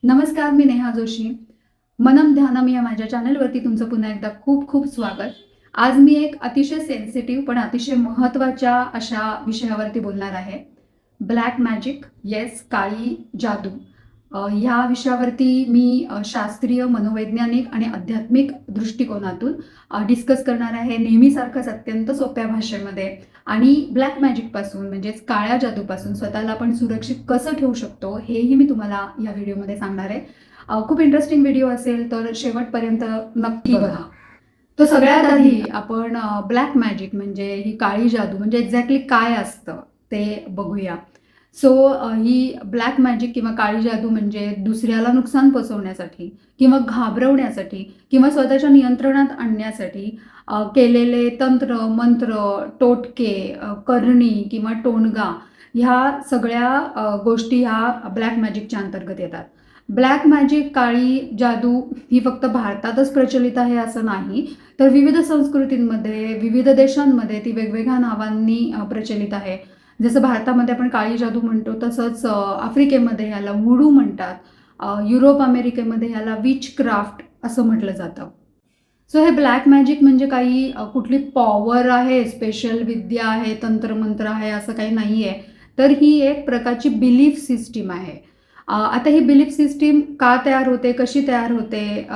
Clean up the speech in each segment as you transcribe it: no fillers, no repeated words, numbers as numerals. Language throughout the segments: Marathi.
नमस्कार, मी नेहा जोशी. मनम ध्यानम या माझ्या चॅनलवरती तुमचं पुन्हा एकदा खूप खूप स्वागत. आज मी एक अतिशय सेन्सिटिव्ह पण अतिशय महत्त्वाच्या अशा विषयावरती बोलणार आहे. ब्लॅक मॅजिक, येस, काळी जादू. ह्या विषयावरती मी शास्त्रीय, मनोवैज्ञानिक आणि आध्यात्मिक दृष्टिकोनातून डिस्कस करणार आहे, नेहमीसारखंच अत्यंत सोप्या भाषेमध्ये. आणि ब्लॅक मॅजिकपासून म्हणजेच काळ्या जादूपासून स्वतःला आपण सुरक्षित कसं ठेवू शकतो हेही मी तुम्हाला या व्हिडिओमध्ये सांगणार आहे. खूप इंटरेस्टिंग व्हिडिओ असेल तर शेवटपर्यंत नक्की बघा. तो सगळ्यात आधी आपण ब्लॅक मॅजिक म्हणजे ही काळी जादू म्हणजे एक्झॅक्टली काय असतं ते बघूया. सो ही ब्लॅक मॅजिक किंवा काळी जादू म्हणजे दुसऱ्याला नुकसान पोचवण्यासाठी किंवा घाबरवण्यासाठी किंवा स्वतःच्या नियंत्रणात आणण्यासाठी केलेले तंत्र, मंत्र, टोटके, करणी किंवा टोणगा ह्या सगळ्या गोष्टी ह्या ब्लॅक मॅजिकच्या अंतर्गत येतात. ब्लॅक मॅजिक, काळी जादू ही फक्त भारतातच प्रचलित आहे असं नाही, तर विविध संस्कृतींमध्ये, विविध देशांमध्ये ती वेगवेगळ्या नावांनी प्रचलित आहे. जसं भारतामध्ये आपण काळी जादू म्हणतो तसंच आफ्रिकेमध्ये ह्याला वुडू म्हणतात. युरोप, अमेरिकेमध्ये ह्याला विच क्राफ्ट असं म्हटलं जातं. सो हे ब्लॅक मॅजिक म्हणजे काही कुठली पॉवर आहे, स्पेशल विद्या आहे, तंत्रमंत्र आहे असं काही नाही आहे. तर ही एक प्रकारची बिलीफ सिस्टीम आहे. आता ही बिलीफ सिस्टीम का तयार होते, कशी तयार होते,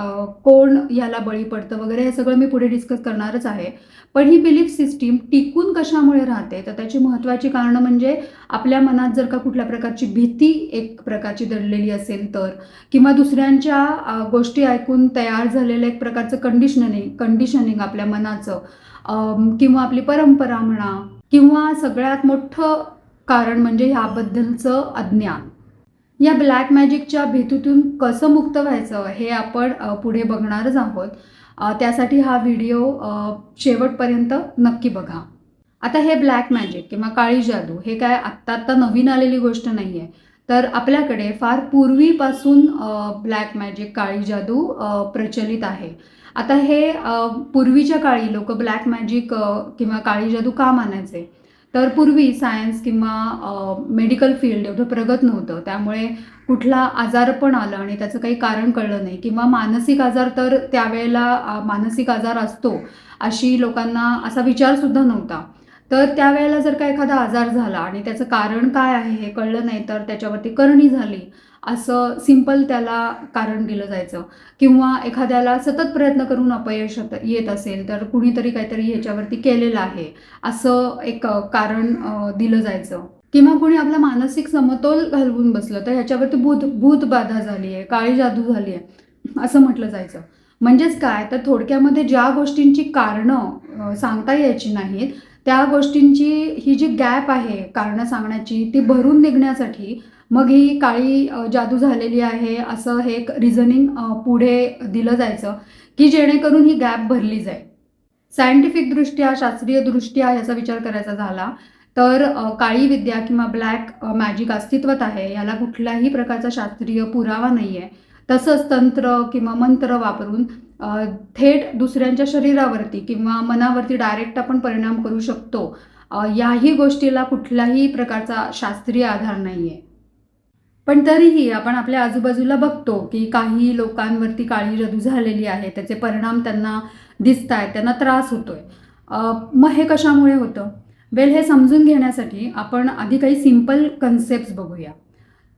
कोण ह्याला बळी पडतं वगैरे हे सगळं मी पुढे डिस्कस करणारच आहे. पण ही बिलीफ सिस्टीम टिकून कशामुळे राहते तर त्याची महत्त्वाची कारणं म्हणजे आपल्या मनात जर का कुठल्या प्रकारची भीती एक प्रकारची दडलेली असेल तर, किंवा दुसऱ्यांच्या गोष्टी ऐकून तयार झालेलं एक प्रकारचं कंडिशनिंग आपल्या मनाचं, किंवा आपली परंपरा म्हणा, किंवा सगळ्यात मोठं कारण म्हणजे ह्याबद्दलचं अज्ञान. या ब्लॅक मॅजिकच्या भीतीतून कसं मुक्त व्हायचं हे आपण पुढे बघणारच आहोत. त्यासाठी हा व्हिडिओ शेवटपर्यंत नक्की बघा. आता हे ब्लॅक मॅजिक किंवा काळी जादू हे काय आत्ता नवीन आलेली गोष्ट नाही आहे. तर आपल्याकडे फार पूर्वीपासून ब्लॅक मॅजिक, काळी जादू प्रचलित आहे. आता हे पूर्वीच्या काळी लोक ब्लॅक मॅजिक किंवा काळी जादू का मानायचे तर पूर्वी सायन्स किंवा मेडिकल फील्ड एवढं प्रगत नव्हतं, त्यामुळे कुठला आजार पण आलं आणि त्याचं काही कारण कळलं नाही, किंवा मानसिक आजार तर त्यावेळेला मानसिक आजार असतो अशी लोकांना असा विचारसुद्धा नव्हता. तर त्यावेळेला जर का एखादा आजार झाला आणि त्याचं कारण काय आहे हे कळलं नाही तर त्याच्यावरती करणी झाली असं सिंपल त्याला कारण दिलं जायचं. किंवा एखाद्याला सतत प्रयत्न करून अपयश येत असेल तर कुणीतरी काहीतरी ह्याच्यावरती केलेलं आहे असं एक कारण दिलं जायचं. किंवा कुणी आपला मानसिक समतोल घालवून बसलं तर ह्याच्यावरती भूतबाधा झाली आहे, काळी जादू झाली आहे असं म्हटलं जायचं. म्हणजेच काय तर थोडक्यामध्ये ज्या गोष्टींची कारणं सांगता यायची नाहीत त्या गोष्टींची ही जी गॅप आहे कारणं सांगण्याची ती भरून निघण्यासाठी मग ही काळी जादू झालेली आहे असं हे एक रिझनिंग पुढे दिलं जायचं की जेणेकरून ही गॅप भरली जाईल. सायंटिफिकदृष्ट्या, शास्त्रीयदृष्ट्या याचा विचार करायचा झाला तर काळी विद्या किंवा ब्लॅक मॅजिक अस्तित्वात आहे, याला कुठल्याही प्रकारचा शास्त्रीय पुरावा नाही आहे. तसंच तंत्र किंवा मंत्र वापरून थेट दुसऱ्यांच्या शरीरावरती किंवा मनावरती डायरेक्ट आपण परिणाम करू शकतो, याही गोष्टीला कुठल्याही प्रकारचा शास्त्रीय आधार नाही आहे. पण तरीही आपण आपल्या आजूबाजूला बघतो की काही लोकांवरती काळी जादू झालेली आहे, त्याचे परिणाम त्यांना दिसत आहेत, त्यांना त्रास होतोय. मग हे कशामुळे होतं? हे समजून घेण्यासाठी आपण आधी काही सिंपल कन्सेप्ट्स बघूया.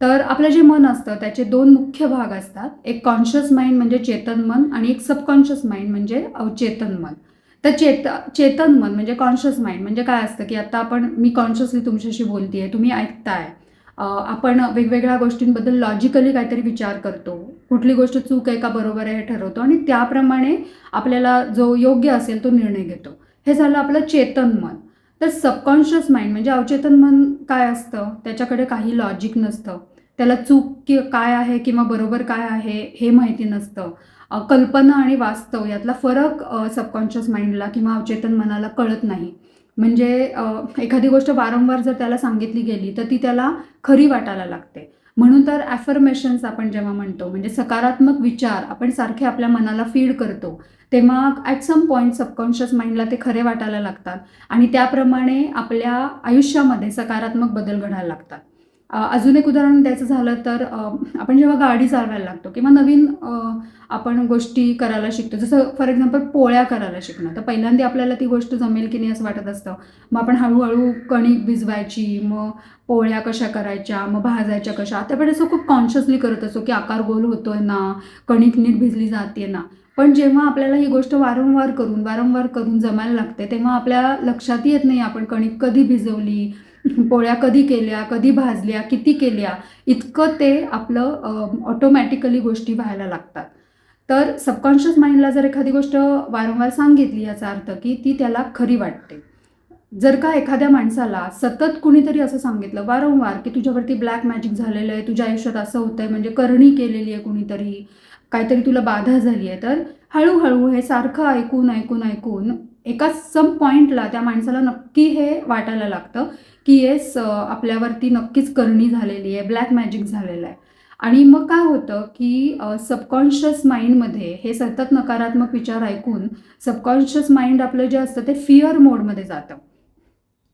तर आपलं जे मन असतं त्याचे दोन मुख्य भाग असतात. एक कॉन्शियस माइंड म्हणजे चेतन मन आणि एक सबकॉन्शियस माइंड म्हणजे अवचेतन मन. तर चेतन मन म्हणजे कॉन्शियस माइंड म्हणजे काय असतं की आता मी कॉन्शियसली तुमच्याशी बोलतेय, तुम्ही ऐकताय, आपण वेगवेगळ्या गोष्टींबद्दल लॉजिकली काहीतरी विचार करतो, कुठली गोष्ट चूक आहे का बरोबर आहे हे ठरवतो आणि त्याप्रमाणे आपल्याला जो योग्य असेल तो निर्णय घेतो. हे झालं आपलं चेतन मन. तर सबकॉन्शियस माइंड म्हणजे अवचेतन मन काय असतं, त्याच्याकडे काही लॉजिक नसतं, त्याला चूक काय आहे किंवा बरोबर काय आहे हे माहिती नसतं. कल्पना आणि वास्तव यातला फरक सबकॉन्शियस माइंडला किंवा अवचेतन मनाला कळत नाही. म्हणजे एखादी गोष्ट वारंवार जर त्याला सांगितली गेली तर ती त्याला खरी वाटायला लागते. म्हणून तर ॲफर्मेशन्स आपण जेव्हा म्हणतो म्हणजे सकारात्मक विचार आपण सारखे आपल्या मनाला फीड करतो तेव्हा ॲट सम पॉईंट सबकॉन्शियस माइंडला ते खरे वाटायला लागतात आणि त्याप्रमाणे आपल्या आयुष्यामध्ये सकारात्मक बदल घडायला लागतात. अजून एक उदाहरण द्यायचं झालं तर आपण जेव्हा गाडी चालवायला लागतो किंवा नवीन आपण गोष्टी करायला शिकतो, जसं फॉर एक्झाम्पल पोळ्या करायला शिकणं, तर पहिल्यांदा आपल्याला ती गोष्ट जमेल की नाही असं वाटत असतं. मग आपण हळूहळू कणिक भिजवायची, मग पोळ्या कशा करायच्या, मग भाजायच्या कशा, आता आपण असं खूप कॉन्शियसली करत असतो की आकार गोल होतोय ना, कणिक नीट भिजली जाते ना. पण जेव्हा आपल्याला ही गोष्ट वारंवार करून जमायला लागते, तेव्हा आपल्या लक्षात येत नाही आपण कणिक कधी भिजवली, पोळ्या कधी केल्या, कधी भाजल्या, किती केल्या, इतकं ते आपलं ऑटोमॅटिकली गोष्टी व्हायला लागतात. तर सबकॉन्शियस माइंडला जर एखादी गोष्ट वारंवार सांगितली, याचा अर्थ की ती त्याला खरी वाटते. जर का एखाद्या माणसाला सतत कुणीतरी असं सांगितलं वारंवार की तुझ्यावरती ब्लॅक मॅजिक झालेलं आहे, तुझ्या आयुष्यात असं होतंय, म्हणजे करणी केलेली आहे कुणीतरी, काहीतरी तुला बाधा झाली आहे, तर हळूहळू हे सारखं ऐकून एका सम पॉईंटला त्या माणसाला नक्की हे वाटायला लागतं की येस, आपल्यावरती नक्कीच करणी झालेली आहे, ब्लॅक मॅजिक झालेलं आहे. आणि मग काय होतं की सबकॉन्शियस माइंडमध्ये हे सतत नकारात्मक विचार ऐकून सबकॉन्शियस माइंड आपलं जे असतं ते फिअर मोडमध्ये जातं.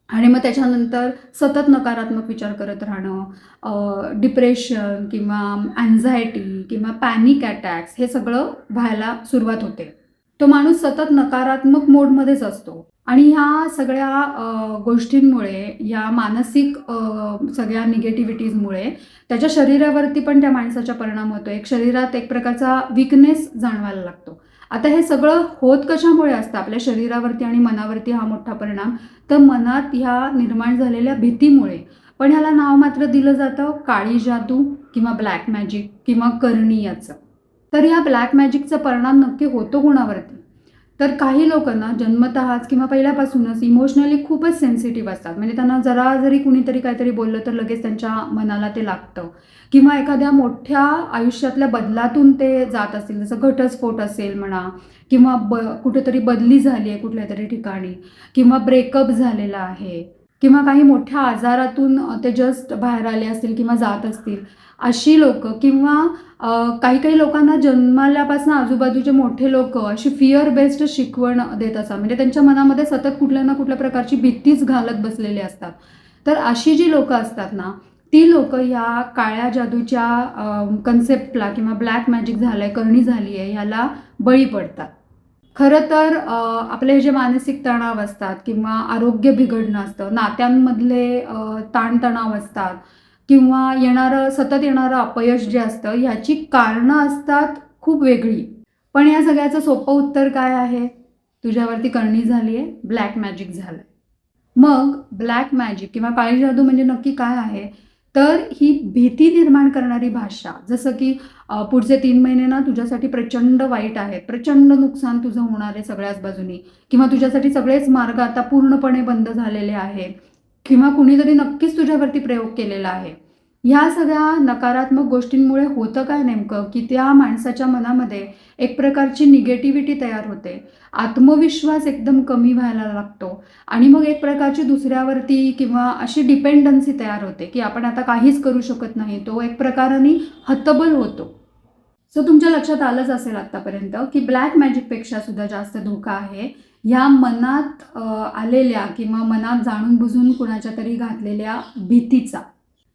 आणि मग त्याच्यानंतर सतत नकारात्मक विचार करत राहणं, डिप्रेशन किंवा अँझायटी किंवा पॅनिक अटॅक्स हे सगळं व्हायला सुरुवात होते. तो माणूस सतत नकारात्मक मोडमध्येच असतो. आणि ह्या सगळ्या गोष्टींमुळे, या मानसिक सगळ्या निगेटिव्हिटीजमुळे त्याच्या शरीरावरती पण त्या माणसाचा परिणाम होतो. शरीरात एक प्रकारचा वीकनेस जाणवायला लागतो. आता हे सगळं होत कशामुळे असतं आपल्या शरीरावरती आणि मनावरती हा मोठा परिणाम? तर मनात ह्या निर्माण झालेल्या भीतीमुळे. पण ह्याला नाव मात्र दिलं जातं काळी जादू किंवा ब्लॅक मॅजिक किंवा करणी याचं. तर या ब्लॅक मॅजिकचा परिणाम नक्की होतो कोणावरती? तर काही लोकांना जन्मतःच किंवा पहिल्यापासूनच इमोशनली खूपच सेन्सिटिव्ह असतात. म्हणजे त्यांना जरा जरी कुणीतरी काहीतरी बोललं तर लगेच त्यांच्या मनाला ते लागतं. किंवा एखाद्या मोठ्या आयुष्यातल्या बदलातून ते जात असतील, जसं घटस्फोट असेल म्हणा, किंवा कुठेतरी बदली झाली आहे कुठल्या तरी ठिकाणी, किंवा ब्रेकअप झालेला आहे, किंवा काही मोठ्या आजारातून ते जस्ट बाहेर आले असतील किंवा जात असतील, अशी लोकं, किंवा काही काही लोकांना जन्मल्यापासून आजूबाजूचे मोठे लोक अशी फिअर बेस्ड शिकवण देत असतात. म्हणजे त्यांच्या मनामध्ये सतत कुठल्या ना कुठल्या प्रकारची भीतीच घालत बसलेली असतात. तर अशी जी लोकं असतात ना, ती लोकं ह्या काळ्या जादूच्या कन्सेप्टला किंवा ब्लॅक मॅजिक झालंय, करणी झाली आहे, ह्याला बळी पडतात. खरं तर आपले जे मानसिक तणाव असतात किंवा आरोग्य बिघडणं असतं, नात्यांमधले ताणतणाव असतात, किंवा सतत येणारं अपयश जे असतं, ह्याची कारणं असतात खूप वेगळी. पण या सगळ्याचं सोपं उत्तर काय आहे? तुझ्यावरती करणी झाली आहे, ब्लॅक मॅजिक झालं आहे. मग ब्लॅक मॅजिक किंवा काळी जादू म्हणजे नक्की काय आहे? तर ही भीती निर्माण करणारी भाषा, जसं की पुढचे 3 महिने ना तुझ्यासाठी प्रचंड वाईट आहेत, प्रचंड नुकसान तुझं होणार आहे सगळ्याच बाजूनी, किंवा तुझ्यासाठी सगळेच मार्ग आता पूर्णपणे बंद झालेले आहेत, किंवा कुणीतरी नक्कीच तुझ्यावरती प्रयोग केलेला आहे. ह्या सगळ्या नकारात्मक गोष्टींमुळे होतं काय नेमकं, की त्या माणसाच्या मनामध्ये एक प्रकारची निगेटिव्हिटी तयार होते, आत्मविश्वास एकदम कमी व्हायला लागतो, आणि मग एक प्रकारची दुसऱ्यावरती किंवा अशी डिपेंडन्सी तयार होते की आपण आता काहीच करू शकत नाही. तो एक प्रकाराने हतबल होतो. सो तुमच्या लक्षात आलंच असेल आतापर्यंत की ब्लॅक मॅजिकपेक्षा सुद्धा जास्त धोका आहे ह्या मनात आलेल्या किंवा मनात जाणून बुजून कुणाच्या तरी घातलेल्या भीतीचा.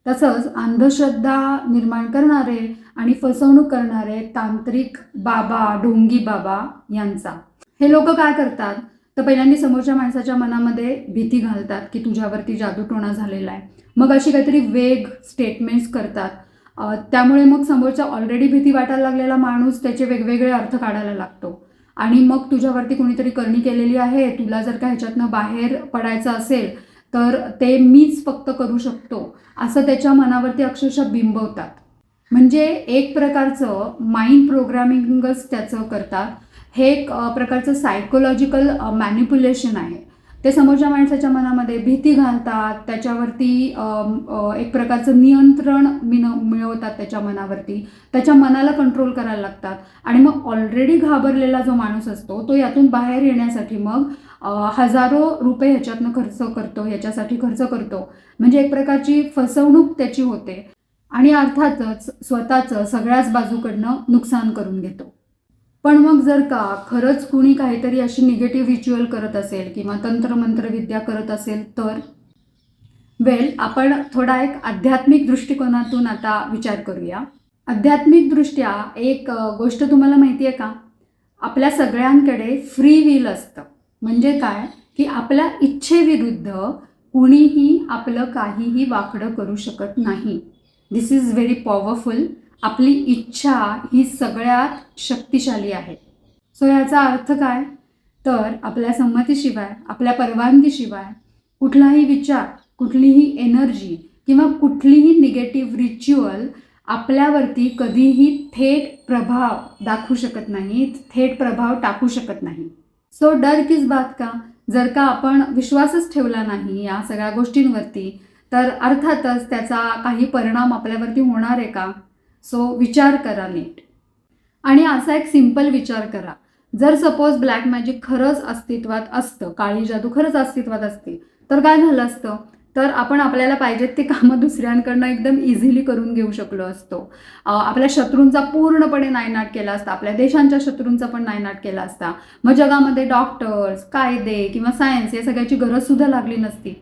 तसंच अंधश्रद्धा निर्माण करणारे आणि फसवणूक करणारे तांत्रिक बाबा, ढोंगी बाबा यांचा. हे लोक काय करतात, तर पहिल्यांदा समोरच्या माणसाच्या मनामध्ये भीती घालतात की तुझ्यावरती जादूटोणा झालेला आहे. मग अशी काहीतरी वेग स्टेटमेंट्स करतात. त्यामुळे मग समोरच्या ऑलरेडी भीती वाटायला लागलेला माणूस त्याचे वेगवेगळे अर्थ काढायला लागतो. आणि मग तुझ्यावरती कोणीतरी करणी केलेली आहे, तुला जर का ह्याच्यातनं बाहेर पडायचं असेल तर ते मीच फक्त करू शकतो, असं त्याच्या मनावरती अक्षरशः बिंबवतात. म्हणजे एक प्रकारचं माइंड प्रोग्रामिंगच त्याचं करतात. हे एक प्रकारचं सायकोलॉजिकल मॅनिप्युलेशन आहे. ते समोरच्या माणसाच्या मनामध्ये भीती घालतात, त्याच्यावरती एक प्रकारचं नियंत्रण मिळवतात त्याच्या मनावरती, त्याच्या मनाला कंट्रोल करायला लागतात. आणि मग ऑलरेडी घाबरलेला जो माणूस असतो तो यातून बाहेर येण्यासाठी मग हजारो रुपये ह्याच्यासाठी खर्च करतो. म्हणजे एक प्रकारची फसवणूक त्याची होते आणि अर्थातच स्वतःचं सगळ्याच बाजूकडनं नुकसान करून घेतो. पण मग जर का खरंच कुणी काहीतरी अशी निगेटिव्ह रिच्युअल करत असेल किंवा तंत्रमंत्रविद्या करत असेल तर आपण थोडा एक आध्यात्मिक दृष्टिकोनातून आता विचार करूया. आध्यात्मिकदृष्ट्या एक गोष्ट तुम्हाला माहिती आहे का? आपल्या सगळ्यांकडे फ्री विल असतं. म्हणजे काय, की आपल्या इच्छेविरुद्ध कुणीही आपलं काहीही वाकडं करू शकत नाही. दिस इज व्हेरी पॉवरफुल. आपली इच्छा ही सगळ्यात शक्तिशाली आहे. सो ह्याचा अर्थ काय, तर आपल्या संमतीशिवाय, आपल्या परवानगीशिवाय कुठलाही विचार, कुठलीही एनर्जी किंवा कुठलीही निगेटिव्ह रिच्युअल आपल्यावरती कधीही थेट प्रभाव दाखवू शकत नाही, थेट प्रभाव टाकू शकत नाही. सो डर किस बात का? जर का आपण विश्वासच ठेवला नाही या सगळ्या गोष्टींवरती, तर अर्थातच त्याचा काही परिणाम आपल्यावरती होणार आहे का? सो विचार करा नीट. आणि असा एक सिंपल विचार करा, जर सपोज ब्लॅक मॅजिक खरंच अस्तित्वात असतं, काळी जादू खरंच अस्तित्वात असते, तर काय झालं असतं? तर आपण आपल्याला पाहिजेत ते कामं दुसऱ्यांकडनं एकदम इझिली करून घेऊ शकलो असतो. आपल्या शत्रूंचा पूर्णपणे नायनाट केला असता, आपल्या देशांच्या शत्रूंचा पण नायनाट केला असता. मग जगामध्ये डॉक्टर्स, कायदे किंवा सायन्स या सगळ्याची गरजसुद्धा लागली नसती.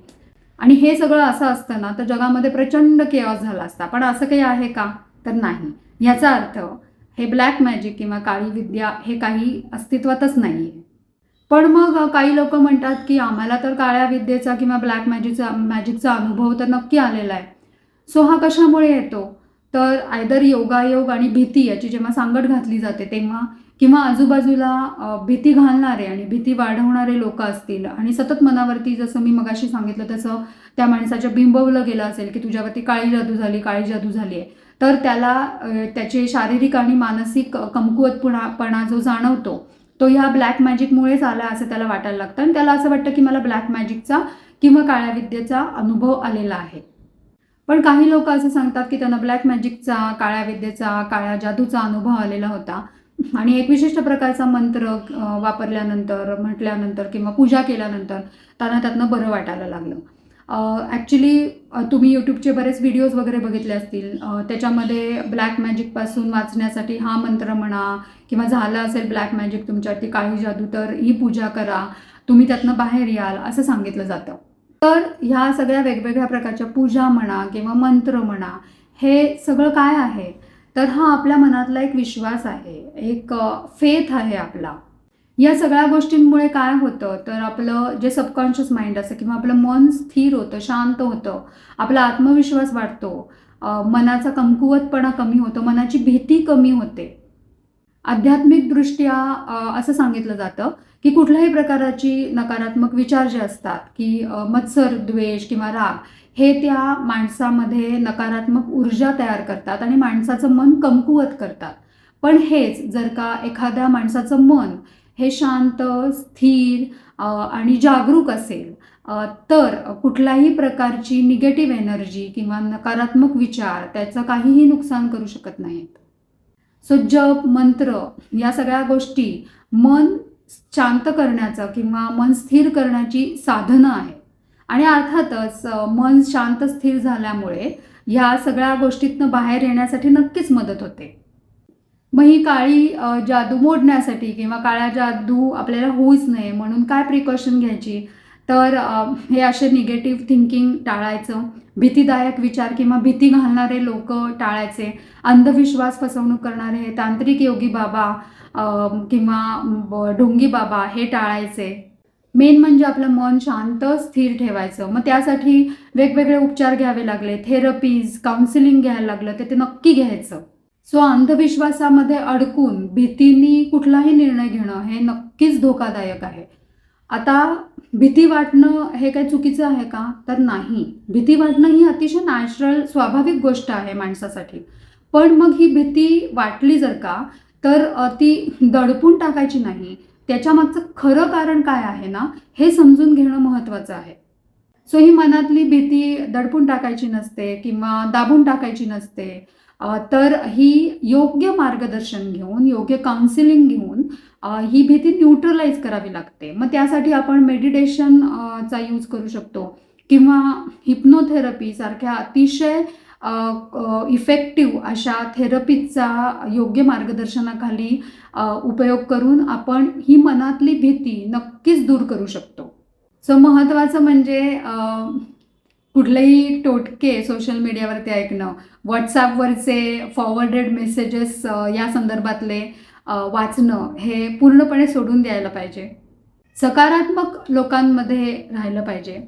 आणि हे सगळं असं असतं ना, तर जगामध्ये प्रचंड केऑस झाला असता. पण असं काही आहे का? तर नाही. ह्याचा अर्थ हे ब्लॅक मॅजिक किंवा काळी विद्या हे काही अस्तित्वातच नाही आहे. पण मग काही लोक म्हणतात की आम्हाला तर काळ्या विद्येचा किंवा ब्लॅक मॅजिकचा अनुभव तर नक्की आलेला आहे. सो हा कशामुळे येतो? तर आयदर योगायोग आणि भीती याची जेव्हा सांगड घातली जाते तेव्हा, किंवा आजूबाजूला भीती घालणारे आणि भीती वाढवणारे लोक असतील आणि सतत मनावरती, जसं मी मगाशी सांगितलं तसं त्या माणसाच्या बिंबवलं गेलं असेल की तुझ्यावरती काळी जादू झाली, काळी जादू झाली आहे, तर त्याला त्याचे शारीरिक आणि मानसिक कमकुवतपणा जो जाणवतो तो ह्या ब्लॅक मॅजिकमुळेच आला असं त्याला वाटायला लागतं. आणि त्याला असं वाटतं की मला ब्लॅक मॅजिकचा किंवा काळ्या विद्येचा अनुभव आलेला आहे. पण काही लोक असं सांगतात की त्यांना ब्लॅक मॅजिकचा, काळ्या विद्येचा, काळ्या जादूचा अनुभव आलेला होता आणि एक विशिष्ट प्रकारचा मंत्र वापरल्यानंतर, म्हटल्यानंतर किंवा पूजा केल्यानंतर त्यांना त्यातनं बरं वाटायला लागलं. ॲक्च्युली तुम्ही यूट्यूबचे बरेच व्हिडिओज वगैरे बघितले असतील. त्याच्यामध्ये ब्लॅक मॅजिकपासून वाचण्यासाठी हा मंत्र म्हणा, किंवा झालं असेल ब्लॅक मॅजिक तुमच्यावरती, काळी जादू, तर ही पूजा करा, तुम्ही त्यातनं बाहेर याल, असं सांगितलं जातं. तर ह्या सगळ्या वेगवेगळ्या प्रकारच्या पूजा म्हणा किंवा मंत्र म्हणा, हे सगळं काय आहे? तर हा आपल्या मनातला एक विश्वास आहे, एक फेथ आहे आपला. या सगळ्या गोष्टींमुळे काय होतं, तर आपलं जे सबकॉन्शियस माइंड असतं किंवा आपलं मन स्थिर होतं, शांत होतं, आपला आत्मविश्वास वाढतो, मनाचा कमकुवतपणा कमी होतो, मनाची भीती कमी होते. आध्यात्मिकदृष्ट्या असं सांगितलं जातं की कुठल्याही प्रकाराची नकारात्मक विचार जे असतात, की मत्सर, द्वेष किंवा राग, हे त्या माणसामध्ये नकारात्मक ऊर्जा तयार करतात आणि माणसाचं मन कमकुवत करतात. पण हेच जर का एखाद्या माणसाचं मन हे शांत, स्थिर आणि जागरूक असेल, तर कुठल्याही प्रकारची निगेटिव्ह एनर्जी किंवा नकारात्मक विचार त्याचं काहीही नुकसान करू शकत नाहीत. सो जप, मंत्र या सगळ्या गोष्टी मन शांत करण्याचं किंवा मन स्थिर करण्याची साधनं आहेत. आणि अर्थातच मन शांत स्थिर झाल्यामुळे ह्या सगळ्या गोष्टीतनं बाहेर येण्यासाठी नक्कीच मदत होते. मग ही काळी जादू मोडण्यासाठी किंवा काळ्या जादू आपल्याला होऊच नये म्हणून काय प्रिकॉशन घ्यायची? तर हे असे निगेटिव्ह थिंकिंग टाळायचं, भीतीदायक विचार किंवा भीती घालणारे लोक टाळायचे, अंधविश्वास, फसवणूक करणारे तांत्रिक योगी बाबा किंवा ढोंगी बाबा हे टाळायचे. मेन म्हणजे आपलं मन शांत स्थिर ठेवायचं. मग त्यासाठी वेगवेगळे उपचार घ्यावे लागले, थेरपीज, काउन्सिलिंग घ्यायला लागलं, ते नक्की घ्यायचं. सो अंधविश्वासामध्ये अडकून भीतीने कुठलाही निर्णय घेणं हे नक्कीच धोकादायक आहे. आता भीती वाटणं हे काही चुकीचं आहे का? तर नाही. भीती वाटणं ही अतिशय नॅचरल, स्वाभाविक गोष्ट आहे माणसासाठी. पण मग ही भीती वाटली जर का, तर ती दडपून टाकायची नाही. त्याच्यामागचं खरं कारण काय आहे ना, हे समजून घेणं महत्त्वाचं आहे. सो ही मनातली भीती दडपून टाकायची नसते किंवा दाबून टाकायची नसते. तर ही योग्य मार्गदर्शन घेऊन, योग्य काउन्सिलिंग घेऊन ही भीती न्यूट्रलाइज करावी लागते. मग त्यासाठी आपण मेडिटेशनचा यूज करू शकतो किंवा हिप्नोथेरपी सारख्या अतिशय इफेक्टिव्ह अशा थेरपीचा योग्य मार्गदर्शनाखाली उपयोग करून आपण ही मनातली भीती नक्कीच दूर करू शकतो. सो महत्त्वाचं म्हणजे कुठलेही टोटके सोशल मीडियावरती ऐकणं, व्हॉट्सॲपवरचे फॉरवर्डेड मेसेजेस या संदर्भातले वाचणं हे पूर्णपणे सोडून द्यायला पाहिजे. सकारात्मक लोकांमध्ये राहिलं पाहिजे.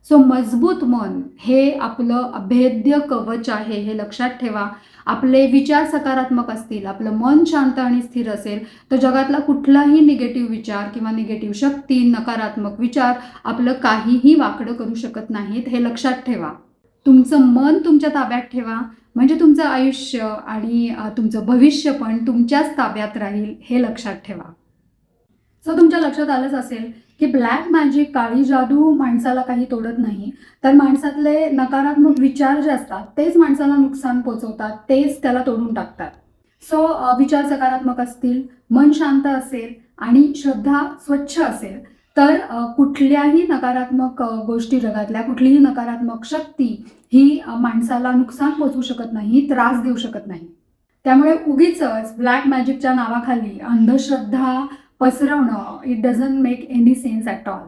सो मजबूत मन हे आपलं अभेद्य कवच आहे, हे लक्षात ठेवा. आपले विचार सकारात्मक असतील, आपलं मन शांत आणि स्थिर असेल, तर जगातला कुठलाही निगेटिव्ह विचार किंवा निगेटिव्ह शक्ती, नकारात्मक विचार आपलं काहीही वाकडं करू शकत नाहीत, हे लक्षात ठेवा. तुमचं मन तुमच्या ताब्यात ठेवा, म्हणजे तुमचं आयुष्य आणि तुमचं भविष्य पण तुमच्याच ताब्यात राहील, हे लक्षात ठेवा. सो तुमच्या लक्षात आलंच असेल की ब्लॅक मॅजिक, काळी जादू माणसाला काही तोडत नाही, तर माणसातले नकारात्मक विचार जे असतात तेच माणसाला नुकसान पोचवतात, तेच त्याला तोडून टाकतात. सो विचार सकारात्मक असतील, मन शांत असेल आणि श्रद्धा स्वच्छ असेल, तर कुठल्याही नकारात्मक गोष्टी, जगातल्या कुठलीही नकारात्मक शक्ती ही माणसाला नुकसान पोचवू शकत नाही, त्रास देऊ शकत नाही. त्यामुळे उगीच ब्लॅक मॅजिकच्या नावाखाली अंधश्रद्धा पसरवणं it doesn't make any sense at all.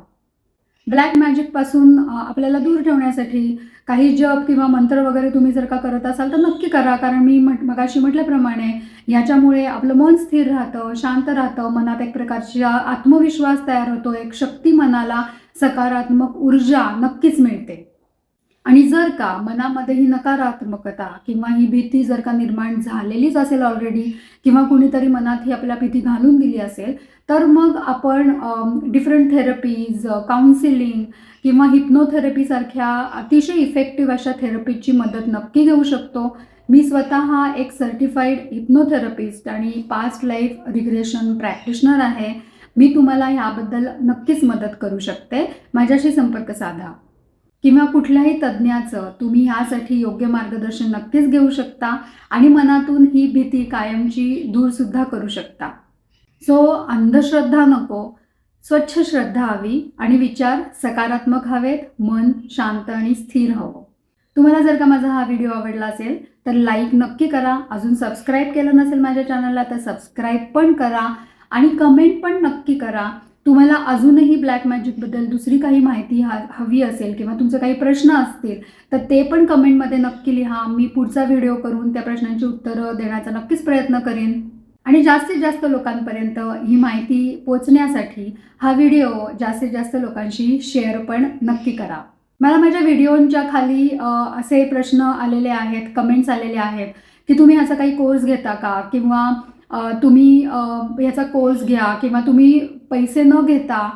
Black मॅजिकपासून आपल्याला दूर ठेवण्यासाठी काही जप किंवा मंत्र वगैरे तुम्ही जर का करत असाल तर नक्की करा, कारण मी मगाशी म्हटल्याप्रमाणे याच्यामुळे आपलं मन स्थिर राहतं, शांत राहतं, मनात एक प्रकारचा आत्मविश्वास तयार होतो, एक शक्ती, मनाला सकारात्मक ऊर्जा नक्कीच मिळते. आणि जर का मनामध्ये ही नकारात्मकता किंवा ही भीती जर का निर्माण झालेलीच असेल ऑलरेडी, किंवा कुणीतरी मनात ही आपल्या भीती घालून दिली असेल, तर मग आपण डिफरंट थेरपीज, काउन्सिलिंग किंवा हिप्नोथेरपीसारख्या अतिशय इफेक्टिव्ह अशा थेरपीची मदत नक्की घेऊ शकतो. मी स्वतः एक सर्टिफाईड हिप्नोथेरपिस्ट आणि पास्ट लाईफ रिग्रेशन प्रॅक्टिशनर आहे. मी तुम्हाला ह्याबद्दल नक्कीच मदत करू शकते. माझ्याशी संपर्क साधा, किंवा कुठल्याही तज्ज्ञाचं तुम्ही ह्यासाठी योग्य मार्गदर्शन नक्कीच घेऊ शकता आणि मनातून ही भीती कायमची दूरसुद्धा करू शकता. सो अंधश्रद्धा नको, स्वच्छ श्रद्धा हवी आणि विचार सकारात्मक हवेत, मन शांत आणि स्थिर हवं. तुम्हाला जर का माझा हा व्हिडिओ आवडला असेल तर लाईक नक्की करा. अजून सबस्क्राईब केलं नसेल माझ्या चॅनलला तर सबस्क्राईब पण करा आणि कमेंट पण नक्की करा. तुम्हाला अजूनही ब्लॅक मॅजिकबद्दल दुसरी काही माहिती हवी असेल किंवा तुमचे काही प्रश्न असतील तर ते पण कमेंटमध्ये नक्की लिहा. मी पुढचा व्हिडिओ करून त्या प्रश्नांची उत्तरं देण्याचा नक्कीच प्रयत्न करेन. आणि जास्तीत जास्त लोकांपर्यंत ही माहिती पोचण्यासाठी हा व्हिडिओ जास्तीत जास्त लोकांशी शेअर पण नक्की करा. मला माझ्या व्हिडिओच्या खाली असे प्रश्न आलेले आहेत, कमेंट्स आलेले आहेत की तुम्ही ह्याचा काही कोर्स घेता का, किंवा तुम्ही ह्याचा कोर्स घ्या, किंवा तुम्ही पैसे न घेता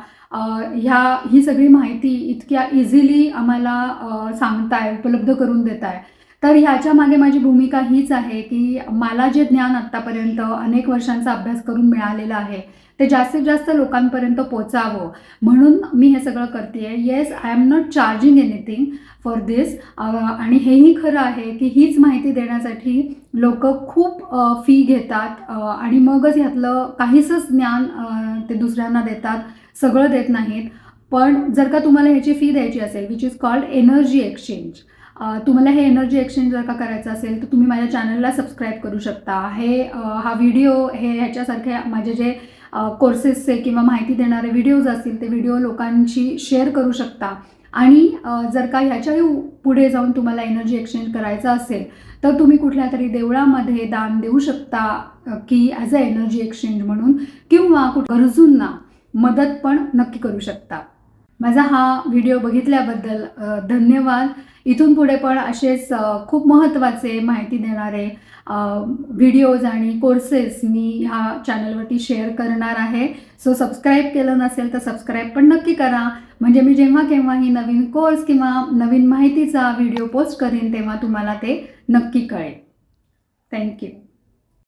ही सगळी माहिती इतक्या इझिली आम्हाला सांगताय, उपलब्ध करून देताय. तर ह्याच्या मागे माझी भूमिका हीच आहे की मला जे ज्ञान आत्तापर्यंत अनेक वर्षांचा अभ्यास करून मिळालेलं आहे ते जास्तीत जास्त लोकांपर्यंत पोचावं, म्हणून मी हे सगळं करते. Yes, I am not charging anything for this. आणि हेही खरं आहे की हीच माहिती देण्यासाठी लोक खूप फी घेतात आणि मगच ह्यातलं काहीच ज्ञान ते दुसऱ्यांना देतात, सगळं देत नाहीत. पण जर का तुम्हाला ह्याची फी द्यायची असेल, which is called energy exchange, तुम्हाला हे एनर्जी एक्सचेंज जर का करायचं असेल तर तुम्ही माझ्या चॅनलला सबस्क्राईब करू शकता. हा व्हिडिओ ह्याच्यासारखे माझे जे कोर्सेसचे किंवा माहिती देणारे व्हिडिओज असतील ते व्हिडिओ लोकांशी शेअर करू शकता. आणि जर का ह्याच्याही पुढे जाऊन तुम्हाला एनर्जी एक्सचेंज करायचं असेल तर तुम्ही कुठल्या तरी देवळामध्ये दान देऊ शकता की ॲज अ एनर्जी एक्सचेंज म्हणून, किंवा गरजूंना मदत पण नक्की करू शकता. माझा हा व्हिडिओ बघितल्याबद्दल धन्यवाद. इथून पुढे पण असेच खूप महत्त्वाचे माहिती देणारे व्हिडिओज आणि कोर्सेस मी ह्या चॅनलवरती शेअर करणार आहे. सो सबस्क्राईब केलं नसेल तर सबस्क्राईब पण नक्की करा, म्हणजे मी जेव्हा केव्हाही नवीन कोर्स किंवा नवीन माहितीचा व्हिडिओ पोस्ट करीन तेव्हा तुम्हाला ते नक्की कळेल. थँक्यू.